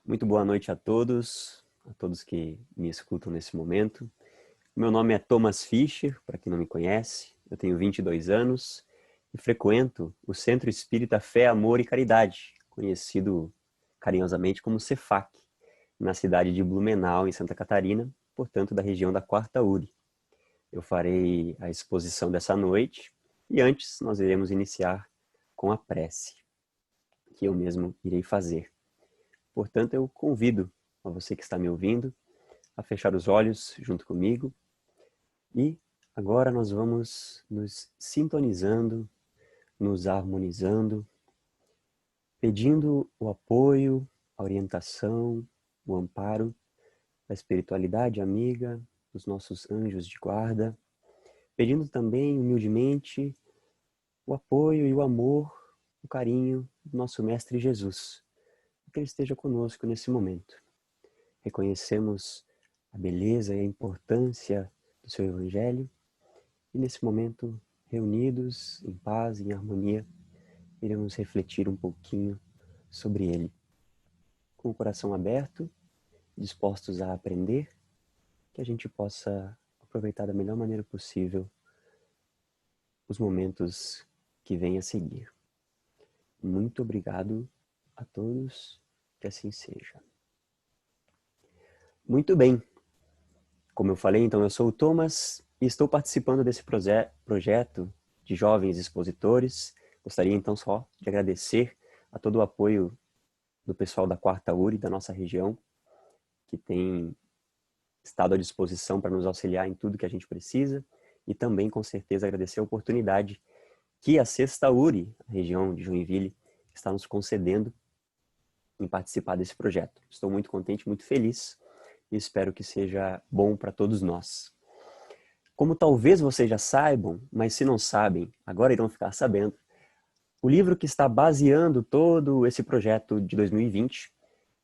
Muito boa noite a todos que me escutam nesse momento. Meu nome é Thomas Fischer, para quem não me conhece. Eu tenho 22 anos e frequento o Centro Espírita Fé, Amor e Caridade, conhecido carinhosamente como CEFAC, na cidade de Blumenau, em Santa Catarina, portanto da região da Quarta Uri. Eu farei a exposição dessa noite e antes nós iremos iniciar com a prece, que eu mesmo irei fazer. Portanto, eu convido a você que está me ouvindo a fechar os olhos junto comigo e agora nós vamos nos sintonizando, nos harmonizando, pedindo o apoio, a orientação, o amparo da espiritualidade amiga, dos nossos anjos de guarda, pedindo também humildemente o apoio e o amor, o carinho do nosso Mestre Jesus, que Ele esteja conosco nesse momento. Reconhecemos a beleza e a importância do seu Evangelho e nesse momento, reunidos em paz, em harmonia, iremos refletir um pouquinho sobre ele. Com o coração aberto, dispostos a aprender, que a gente possa aproveitar da melhor maneira possível os momentos que vêm a seguir. Muito obrigado a todos, que assim seja. Muito bem. Como eu falei, então eu sou o Thomas e estou participando desse projeto de jovens expositores. Gostaria então só de agradecer a todo o apoio do pessoal da Quarta Uri, da nossa região, que tem estado à disposição para nos auxiliar em tudo que a gente precisa, e também, com certeza, agradecer a oportunidade que a Sexta Uri, a região de Joinville, está nos concedendo em participar desse projeto. Estou muito contente, muito feliz, e espero que seja bom para todos nós. Como talvez vocês já saibam, mas se não sabem, agora irão ficar sabendo, o livro que está baseando todo esse projeto de 2020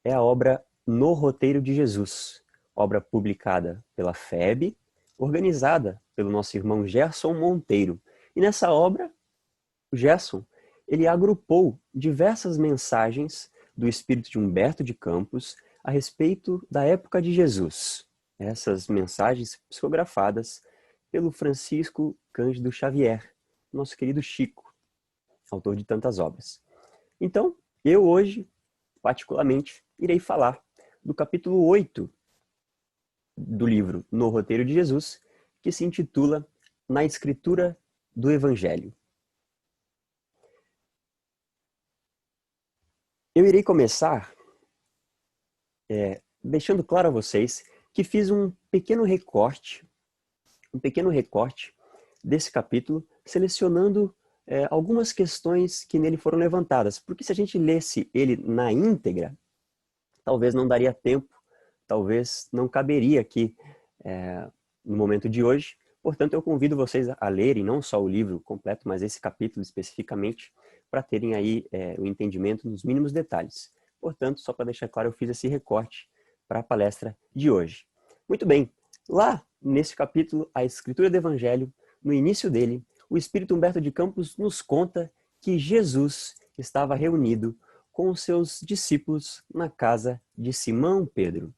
é a obra No Roteiro de Jesus, obra publicada pela FEB, organizada pelo nosso irmão Gerson Monteiro. E nessa obra, o Gerson, ele agrupou diversas mensagens do espírito de Humberto de Campos a respeito da época de Jesus. Essas mensagens psicografadas pelo Francisco Cândido Xavier, nosso querido Chico, autor de tantas obras. Então, eu hoje, particularmente, irei falar do capítulo 8 do livro No Roteiro de Jesus, que se intitula Na Escritura do Evangelho. Eu irei começar deixando claro a vocês que fiz um pequeno recorte desse capítulo, selecionando algumas questões que nele foram levantadas, porque se a gente lesse ele na íntegra, talvez não daria tempo, talvez não caberia aqui no momento de hoje. Portanto, eu convido vocês a lerem não só o livro completo, mas esse capítulo especificamente, para terem aí o entendimento nos mínimos detalhes. Portanto, só para deixar claro, eu fiz esse recorte para a palestra de hoje. Muito bem, lá nesse capítulo, a Escritura do Evangelho, no início dele, o Espírito Humberto de Campos nos conta que Jesus estava reunido com os seus discípulos na casa de Simão Pedro.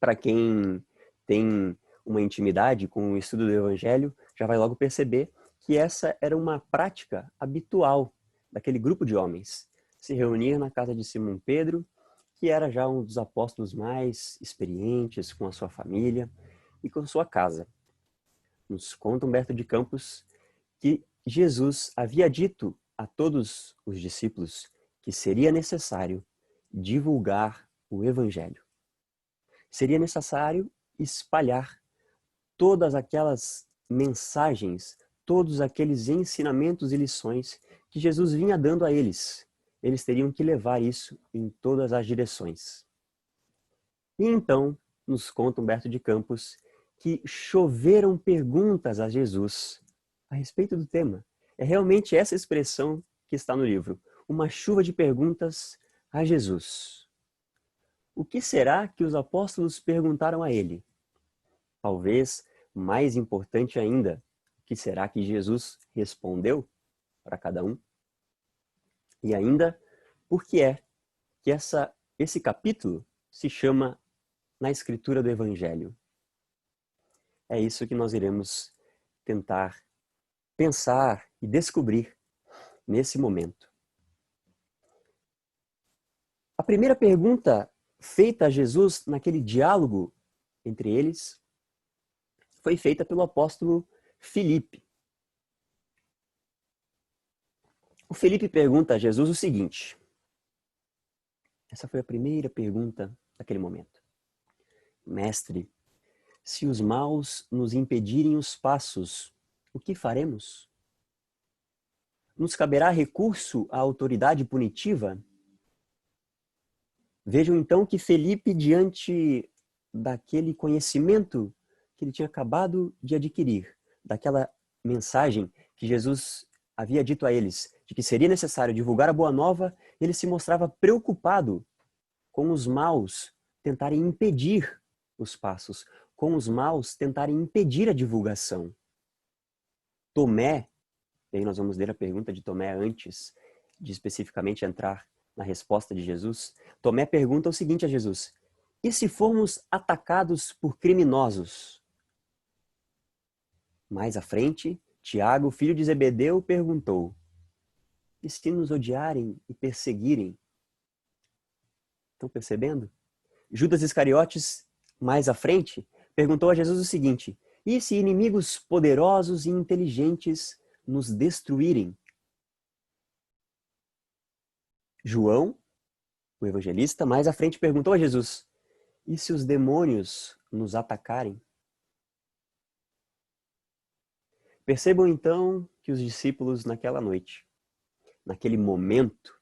Para quem tem uma intimidade com o estudo do Evangelho, já vai logo perceber que essa era uma prática habitual daquele grupo de homens. Se reunir na casa de Simão Pedro, que era já um dos apóstolos mais experientes com a sua família e com sua casa. Nos conta Humberto de Campos que Jesus havia dito a todos os discípulos que seria necessário divulgar o Evangelho. Seria necessário espalhar todas aquelas mensagens, todos aqueles ensinamentos e lições que Jesus vinha dando a eles. Eles teriam que levar isso em todas as direções. E então, nos conta Humberto de Campos que choveram perguntas a Jesus a respeito do tema. É realmente essa expressão que está no livro. Uma chuva de perguntas a Jesus. O que será que os apóstolos perguntaram a ele? Talvez, mais importante ainda, o que será que Jesus respondeu para cada um? E ainda, por que é que essa Esse capítulo se chama Na Escritura do Evangelho. É isso que nós iremos tentar pensar e descobrir nesse momento. A primeira pergunta feita a Jesus naquele diálogo entre eles foi feita pelo apóstolo Filipe. O Filipe pergunta a Jesus o seguinte. Essa foi a primeira pergunta daquele momento. Mestre, se os maus nos impedirem os passos, o que faremos? Nos caberá recurso à autoridade punitiva? Vejam então que Felipe, diante daquele conhecimento que ele tinha acabado de adquirir, daquela mensagem que Jesus havia dito a eles, de que seria necessário divulgar a boa nova, ele se mostrava preocupado com os maus tentarem impedir os passos, com os maus tentarem impedir a divulgação. Tomé, e aí nós vamos ler a pergunta de Tomé antes de especificamente entrar na resposta de Jesus. Tomé pergunta o seguinte a Jesus: e se formos atacados por criminosos? Mais à frente, Tiago, filho de Zebedeu, perguntou: e se nos odiarem e perseguirem? Estão percebendo? Judas Iscariotes, mais à frente, perguntou a Jesus o seguinte: e se inimigos poderosos e inteligentes nos destruírem? João, o evangelista, mais à frente perguntou a Jesus: e se os demônios nos atacarem? Percebam então que os discípulos naquela noite, naquele momento,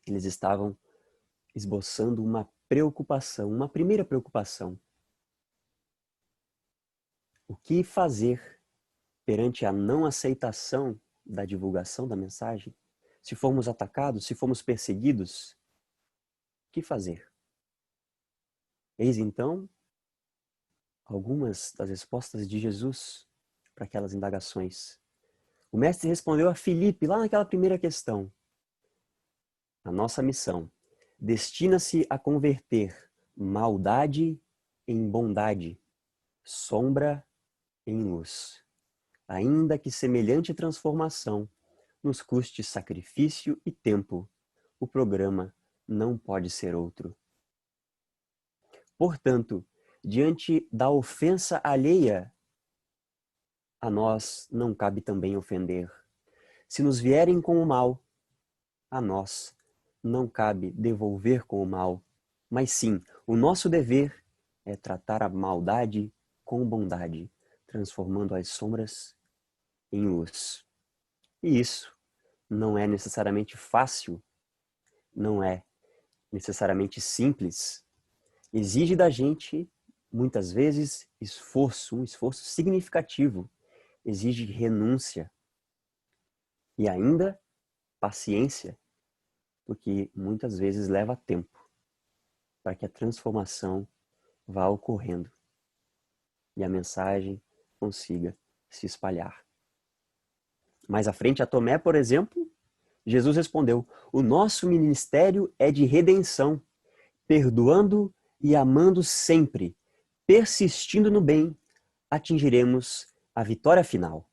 eles estavam esboçando uma preocupação, uma primeira preocupação. O que fazer perante a não aceitação da divulgação da mensagem? Se formos atacados, se formos perseguidos, o que fazer? Eis então algumas das respostas de Jesus para aquelas indagações. O mestre respondeu a Filipe lá naquela primeira questão. A nossa missão destina-se a converter maldade em bondade, sombra em luz. Ainda que semelhante transformação nos custe sacrifício e tempo, o programa não pode ser outro. Portanto, diante da ofensa alheia, a nós não cabe também ofender. Se nos vierem com o mal, a nós não cabe devolver com o mal, mas sim, o nosso dever é tratar a maldade com bondade, transformando as sombras em luz. E isso não é necessariamente fácil, não é necessariamente simples. Exige da gente, muitas vezes, esforço, um esforço significativo. Exige renúncia e ainda paciência, porque muitas vezes leva tempo para que a transformação vá ocorrendo e a mensagem consiga se espalhar. Mais à frente, a Tomé, por exemplo, Jesus respondeu: o nosso ministério é de redenção, perdoando e amando sempre, persistindo no bem, atingiremos a vitória final.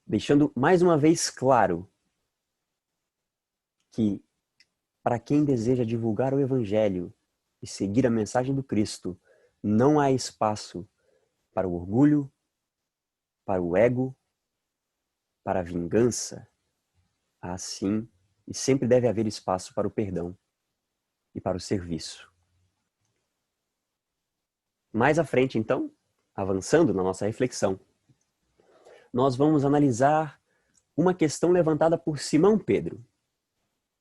Deixando mais uma vez claro que, para quem deseja divulgar o Evangelho e seguir a mensagem do Cristo, não há espaço para o orgulho, para o ego, para a vingança. Há sim, e sempre deve haver espaço para o perdão e para o serviço. Mais à frente, então, avançando na nossa reflexão, nós vamos analisar uma questão levantada por Simão Pedro.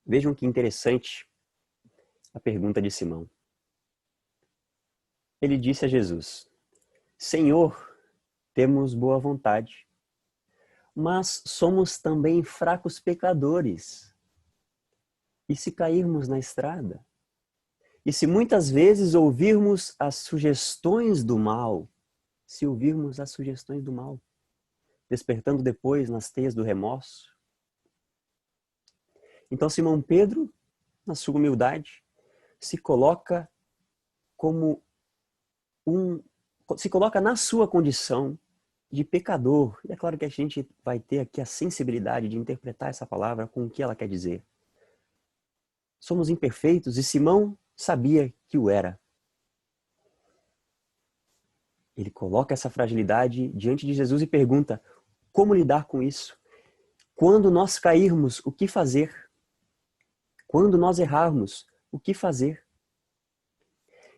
Vejam que interessante a pergunta de Simão. Ele disse a Jesus: Senhor, temos boa vontade, mas somos também fracos pecadores. E se cairmos na estrada? E se muitas vezes ouvirmos as sugestões do mal, se ouvirmos as sugestões do mal, despertando depois nas teias do remorso? Então Simão Pedro na sua humildade, se coloca como se coloca na sua condição de pecador. E é claro que a gente vai ter aqui a sensibilidade de interpretar essa palavra com o que ela quer dizer. Somos imperfeitos e Simão sabia que o era. Ele coloca essa fragilidade diante de Jesus e pergunta: como lidar com isso? Quando nós cairmos, o que fazer? Quando nós errarmos, o que fazer?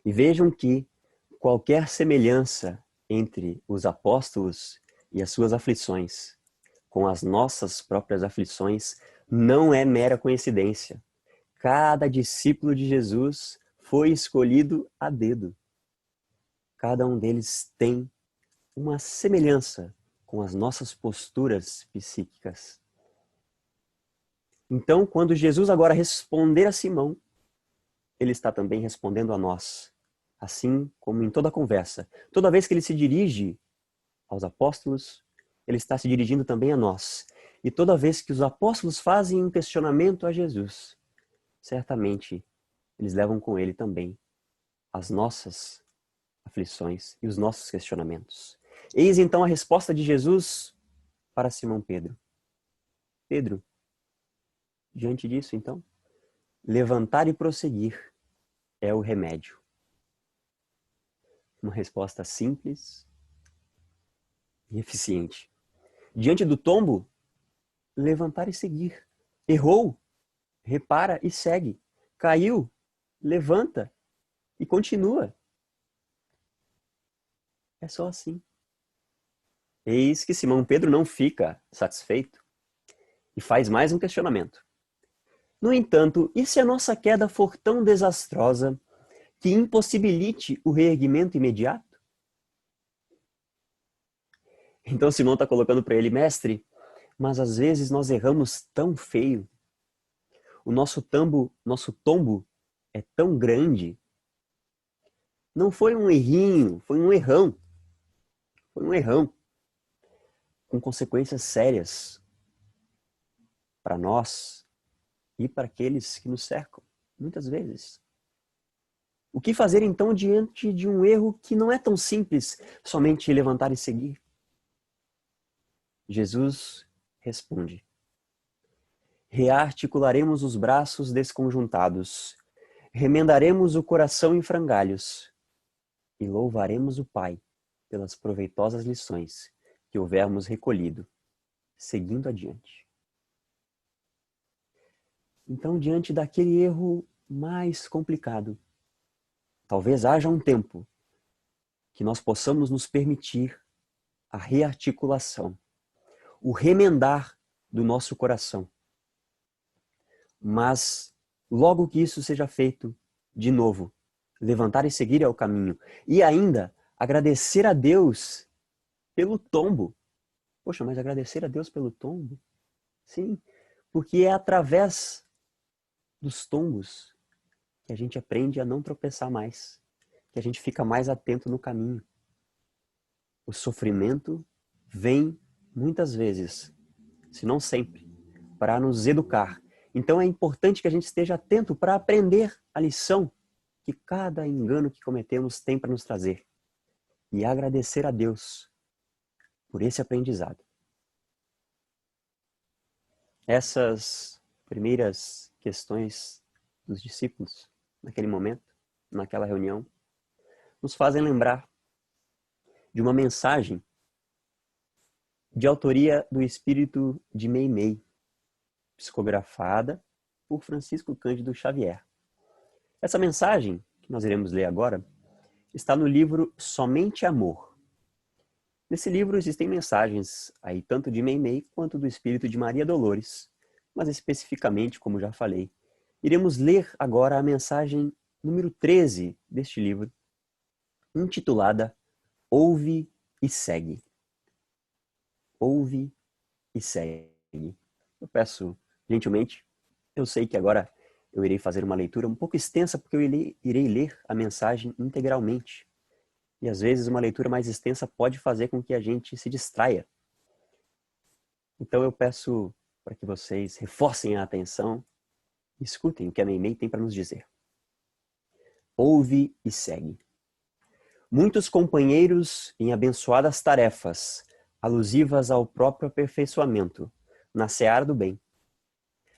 E vejam que qualquer semelhança entre os apóstolos e as suas aflições com as nossas próprias aflições não é mera coincidência. Cada discípulo de Jesus foi escolhido a dedo. Cada um deles tem uma semelhança com as nossas posturas psíquicas. Então, quando Jesus agora responder a Simão, ele está também respondendo a nós. Assim como em toda a conversa. Toda vez que ele se dirige aos apóstolos, ele está se dirigindo também a nós. E toda vez que os apóstolos fazem um questionamento a Jesus, certamente eles levam com ele também as nossas aflições e os nossos questionamentos. Eis então a resposta de Jesus para Simão Pedro. Pedro, diante disso então, levantar e prosseguir é o remédio. Uma resposta simples e eficiente. Diante do tombo, levantar e seguir. Errou, repara e segue. Caiu, levanta e continua. É só assim. Eis que Simão Pedro não fica satisfeito e faz mais um questionamento. No entanto, e se a nossa queda for tão desastrosa que impossibilite o reerguimento imediato? Então Simão está colocando para ele: mestre, mas às vezes nós erramos tão feio. O nosso tombo é tão grande. Não foi um errinho, foi um errão. Foi um errão. Com consequências sérias para nós e para aqueles que nos cercam, muitas vezes. O que fazer então diante de um erro que não é tão simples, somente levantar e seguir? Jesus responde: rearticularemos os braços desconjuntados, remendaremos o coração em frangalhos e louvaremos o Pai pelas proveitosas lições que houvermos recolhido, seguindo adiante. Então, diante daquele erro mais complicado, talvez haja um tempo que nós possamos nos permitir a rearticulação, o remendar do nosso coração. Mas, logo que isso seja feito, de novo, levantar e seguir é o caminho. E ainda, agradecer a Deus pelo tombo. Poxa, mas agradecer a Deus pelo tombo? Sim, porque é através dos tombos que a gente aprende a não tropeçar mais, que a gente fica mais atento no caminho. O sofrimento vem muitas vezes, se não sempre, para nos educar. Então é importante que a gente esteja atento para aprender a lição que cada engano que cometemos tem para nos trazer. E agradecer a Deus por esse aprendizado. Essas primeiras questões dos discípulos, naquele momento, naquela reunião, nos fazem lembrar de uma mensagem de autoria do espírito de Meimei, psicografada por Francisco Cândido Xavier. Essa mensagem, que nós iremos ler agora, está no livro Somente Amor. Nesse livro existem mensagens aí tanto de Meimei quanto do espírito de Maria Dolores, mas especificamente, como já falei, iremos ler agora a mensagem número 13 deste livro, intitulada Ouve e Segue. Ouve e segue. Eu peço gentilmente, eu sei que agora eu irei fazer uma leitura um pouco extensa, porque eu irei ler a mensagem integralmente. E às vezes uma leitura mais extensa pode fazer com que a gente se distraia. Então eu peço para que vocês reforcem a atenção Escutem o que a Meimei tem para nos dizer. Ouve e segue. Muitos companheiros em abençoadas tarefas, alusivas ao próprio aperfeiçoamento, na seara do bem,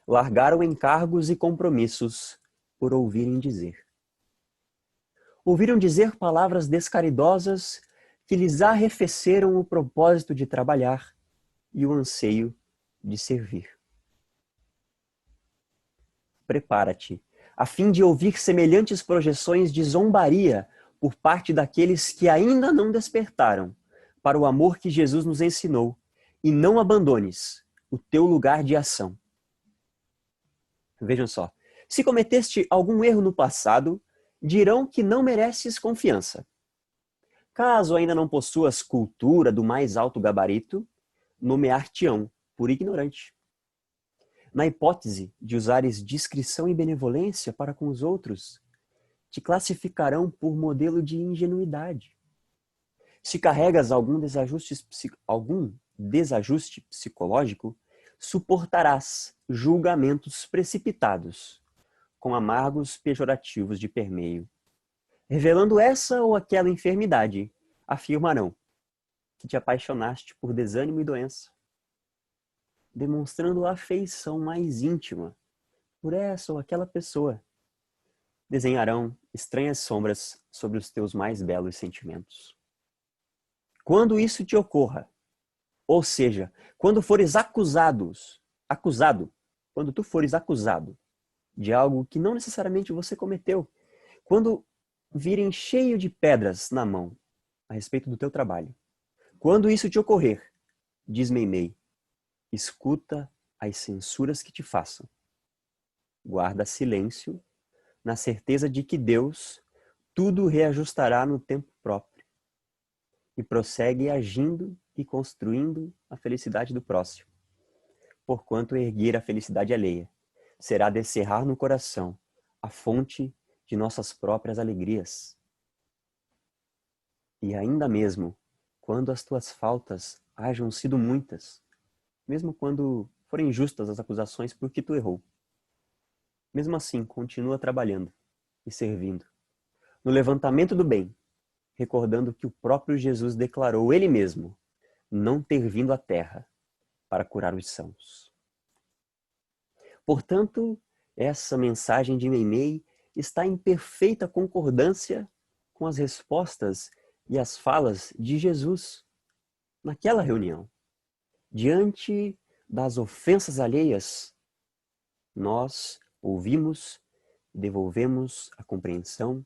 largaram encargos e compromissos por ouvirem dizer. Ouviram dizer palavras descaridosas que lhes arrefeceram o propósito de trabalhar e o anseio de servir. Prepara-te, a fim de ouvir semelhantes projeções de zombaria por parte daqueles que ainda não despertaram para o amor que Jesus nos ensinou, e não abandones o teu lugar de ação. Vejam só, se cometeste algum erro no passado, dirão que não mereces confiança. Caso ainda não possuas cultura do mais alto gabarito, nomear-te-ão por ignorante. Na hipótese de usares discrição e benevolência para com os outros, te classificarão por modelo de ingenuidade. Se carregas algum desajuste psicológico, suportarás julgamentos precipitados, com amargos pejorativos de permeio. Revelando essa ou aquela enfermidade, afirmarão que te apaixonaste por desânimo e doença, demonstrando a afeição mais íntima por essa ou aquela pessoa. Desenharão estranhas sombras sobre os teus mais belos sentimentos. Quando isso te ocorra, ou seja, quando quando tu fores acusado de algo que não necessariamente você cometeu, quando virem cheio de pedras na mão a respeito do teu trabalho, quando isso te ocorrer, diz Meimei, escuta as censuras que te façam. Guarda silêncio, na certeza de que Deus tudo reajustará no tempo próprio. E prossegue agindo e construindo a felicidade do próximo. Porquanto erguer a felicidade alheia será descerrar no coração a fonte de nossas próprias alegrias. E ainda mesmo, quando as tuas faltas hajam sido muitas, mesmo quando forem justas as acusações por que tu errou, mesmo assim, continua trabalhando e servindo. No levantamento do bem, recordando que o próprio Jesus declarou ele mesmo não ter vindo à terra para curar os sãos. Portanto, essa mensagem de Meimei está em perfeita concordância com as respostas e as falas de Jesus naquela reunião. Diante das ofensas alheias, nós ouvimos e devolvemos a compreensão,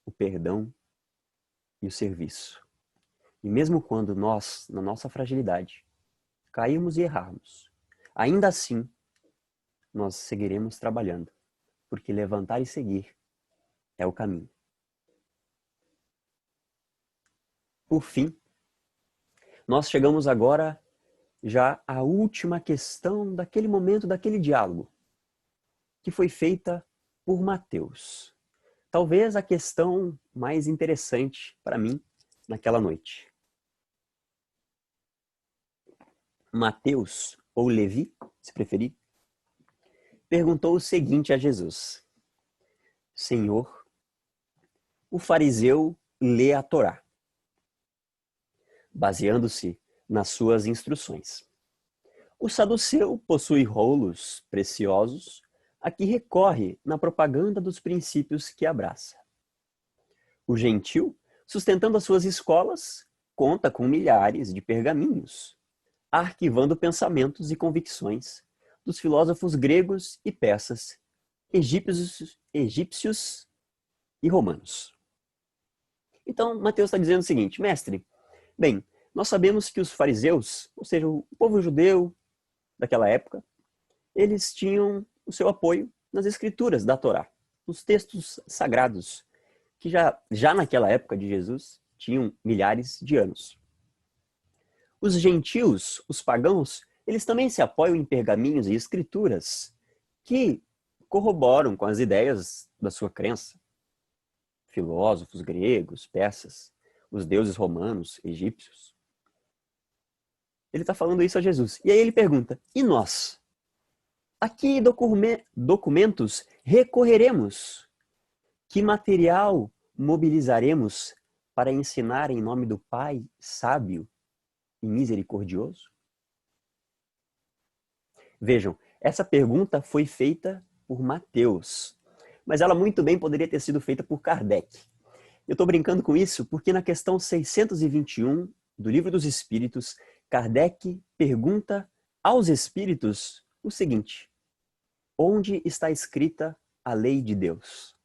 o perdão e o serviço. E mesmo quando nós, na nossa fragilidade, cairmos e errarmos, ainda assim, nós seguiremos trabalhando, porque levantar e seguir é o caminho. Por fim, nós chegamos agora já à última questão daquele momento, daquele diálogo, que foi feita por Mateus. Talvez a questão mais interessante para mim naquela noite. Mateus, ou Levi, se preferir, perguntou o seguinte a Jesus: Senhor, o fariseu lê a Torá, baseando-se nas suas instruções. O saduceu possui rolos preciosos a que recorre na propaganda dos princípios que abraça. O gentil, sustentando as suas escolas, conta com milhares de pergaminhos, arquivando pensamentos e convicções dos filósofos gregos e persas, egípcios e romanos. Então, Mateus está dizendo o seguinte: mestre, bem, nós sabemos que os fariseus, ou seja, o povo judeu daquela época, eles tinham o seu apoio nas escrituras da Torá, nos textos sagrados, que já naquela época de Jesus tinham milhares de anos. Os gentios, os pagãos, eles também se apoiam em pergaminhos e escrituras que corroboram com as ideias da sua crença. Filósofos gregos, persas, os deuses romanos, egípcios. Ele está falando isso a Jesus. E aí ele pergunta: e nós? A que documentos recorreremos? Que material mobilizaremos para ensinar em nome do Pai sábio e misericordioso? Vejam, essa pergunta foi feita por Mateus, mas ela muito bem poderia ter sido feita por Kardec. Eu estou brincando com isso porque na questão 621 do Livro dos Espíritos, Kardec pergunta aos espíritos o seguinte: onde está escrita a lei de Deus?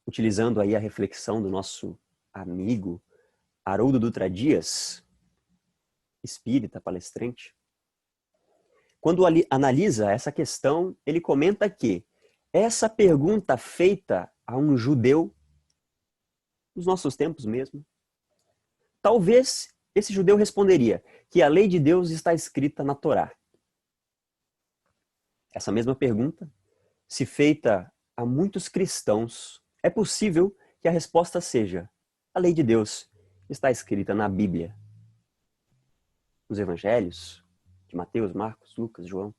Utilizando aí a reflexão do nosso amigo Haroldo Dutra Dias, espírita, palestrante, quando analisa essa questão, ele comenta que essa pergunta feita a um judeu, nos nossos tempos mesmo, talvez esse judeu responderia que a lei de Deus está escrita na Torá. Essa mesma pergunta, se feita a muitos cristãos, é possível que a resposta seja: a lei de Deus está escrita na Bíblia, nos Evangelhos de Mateus, Marcos, Lucas, João.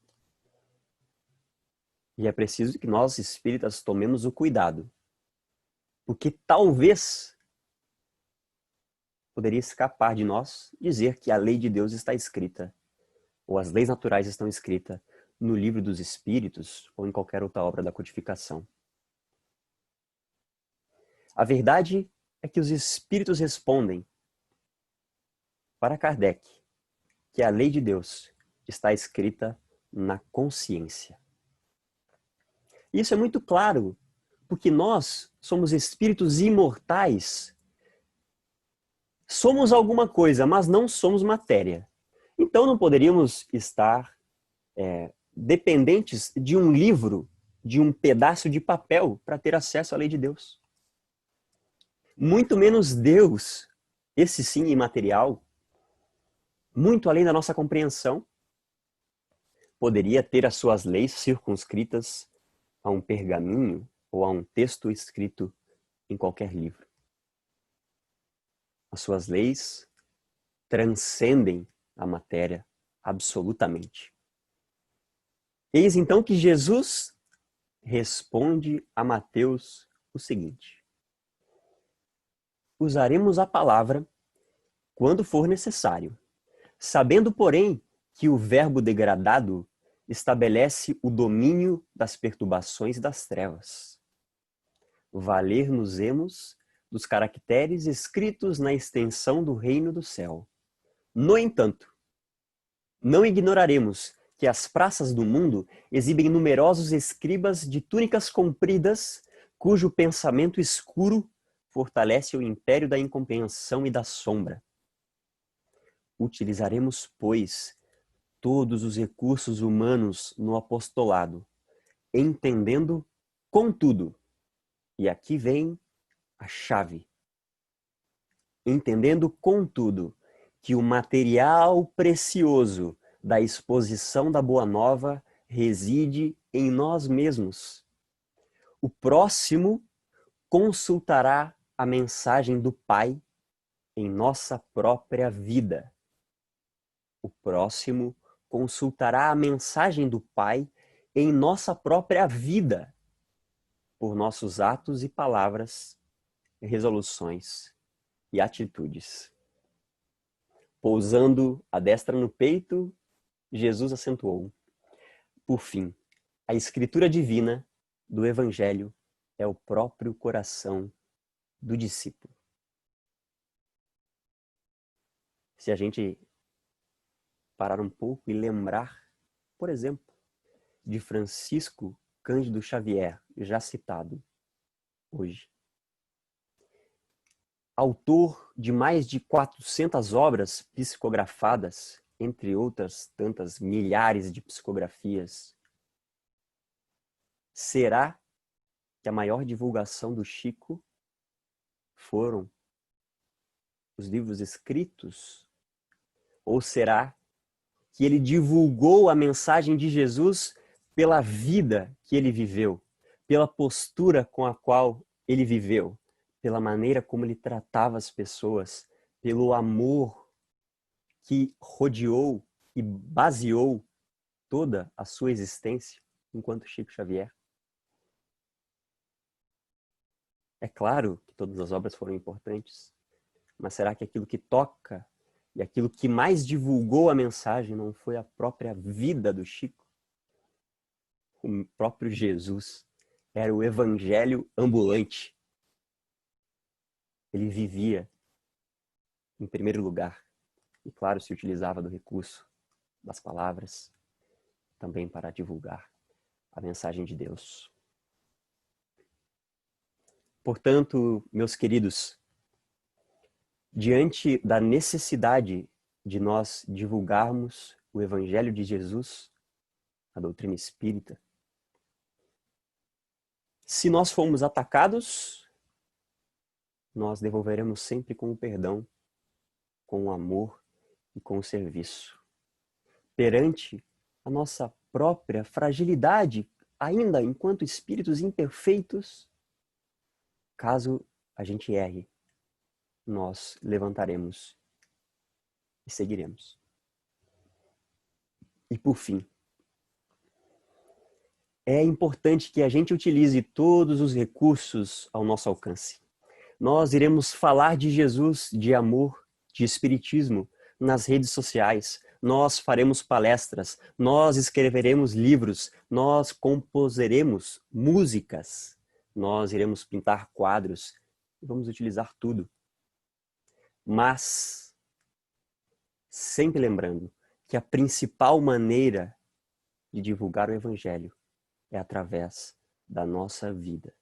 E é preciso que nós, espíritas, tomemos o cuidado, porque talvez poderia escapar de nós dizer que a lei de Deus está escrita, ou as leis naturais estão escritas no Livro dos Espíritos ou em qualquer outra obra da codificação. A verdade é que os espíritos respondem para Kardec que a lei de Deus está escrita na consciência. Isso é muito claro, porque nós somos espíritos imortais. Somos alguma coisa, mas não somos matéria. Então não poderíamos estar dependentes de um livro, de um pedaço de papel para ter acesso à lei de Deus. Muito menos Deus, esse sim imaterial, muito além da nossa compreensão, poderia ter as suas leis circunscritas a um pergaminho ou a um texto escrito em qualquer livro. As suas leis transcendem a matéria absolutamente. Eis então que Jesus responde a Mateus o seguinte: usaremos a palavra quando for necessário, sabendo, porém, que o verbo degradado estabelece o domínio das perturbações das trevas. Valer-nos-emos dos caracteres escritos na extensão do reino do céu. No entanto, não ignoraremos que as praças do mundo exibem numerosos escribas de túnicas compridas, cujo pensamento escuro fortalece o império da incompreensão e da sombra. Utilizaremos, pois, todos os recursos humanos no apostolado, entendendo, contudo, e aqui vem a chave, entendendo, contudo, que o material precioso da exposição da Boa Nova reside em nós mesmos. O próximo consultará a mensagem do Pai em nossa própria vida. O próximo consultará a mensagem do Pai em nossa própria vida, por nossos atos e palavras, resoluções e atitudes. Pousando a destra no peito, Jesus acentuou: por fim, a escritura divina do Evangelho é o próprio coração do discípulo. Se a gente parar um pouco e lembrar, por exemplo, de Francisco Cândido Xavier, já citado hoje. Autor de mais de 400 obras psicografadas, entre outras tantas milhares de psicografias. Será que a maior divulgação do Chico foram os livros escritos? Ou será que ele divulgou a mensagem de Jesus pela vida que ele viveu, pela postura com a qual ele viveu, pela maneira como ele tratava as pessoas, pelo amor que rodeou e baseou toda a sua existência enquanto Chico Xavier? É claro que todas as obras foram importantes, mas será que aquilo que toca e aquilo que mais divulgou a mensagem não foi a própria vida do Chico? O próprio Jesus era o evangelho ambulante. Ele vivia, em primeiro lugar, e claro, se utilizava do recurso das palavras, também para divulgar a mensagem de Deus. Portanto, meus queridos, diante da necessidade de nós divulgarmos o Evangelho de Jesus, a doutrina espírita, se nós formos atacados, nós devolveremos sempre com o perdão, com o amor e com o serviço. Perante a nossa própria fragilidade, ainda enquanto espíritos imperfeitos, caso a gente erre, nós levantaremos e seguiremos. E por fim, é importante que a gente utilize todos os recursos ao nosso alcance. Nós iremos falar de Jesus, de amor, de espiritismo nas redes sociais. Nós faremos palestras, nós escreveremos livros, nós composeremos músicas, nós iremos pintar quadros, vamos utilizar tudo. Mas, sempre lembrando que a principal maneira de divulgar o Evangelho é através da nossa vida,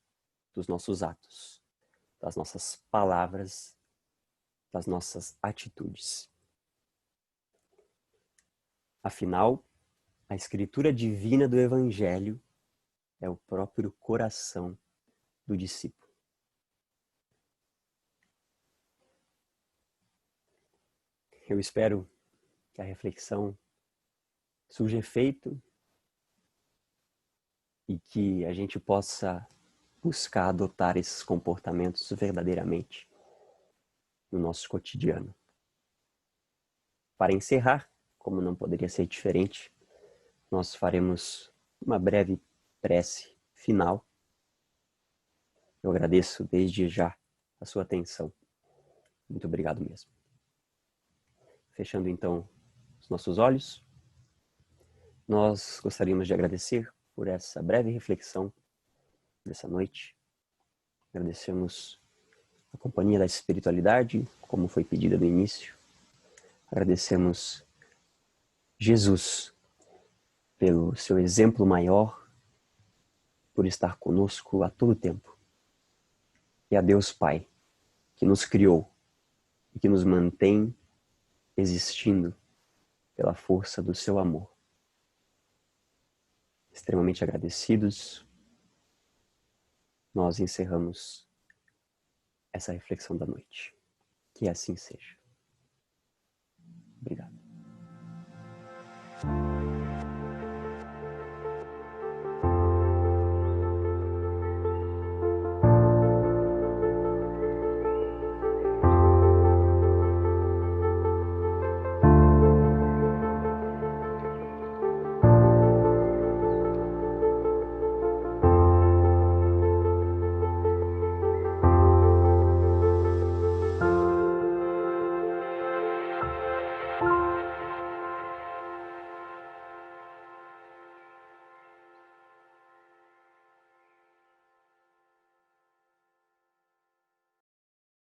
dos nossos atos, das nossas palavras, das nossas atitudes. Afinal, a escritura divina do Evangelho é o próprio coração do discípulo. Eu espero que a reflexão surja efeito e que a gente possa buscar adotar esses comportamentos verdadeiramente no nosso cotidiano. Para encerrar, como não poderia ser diferente, nós faremos uma breve prece final. Eu agradeço desde já a sua atenção. Muito obrigado mesmo. Fechando então os nossos olhos, nós gostaríamos de agradecer por essa breve reflexão dessa noite. Agradecemos a companhia da espiritualidade, como foi pedida no início. Agradecemos Jesus pelo seu exemplo maior, por estar conosco a todo tempo. E a Deus Pai, que nos criou e que nos mantém existindo pela força do seu amor. Extremamente agradecidos, nós encerramos essa reflexão da noite. Que assim seja.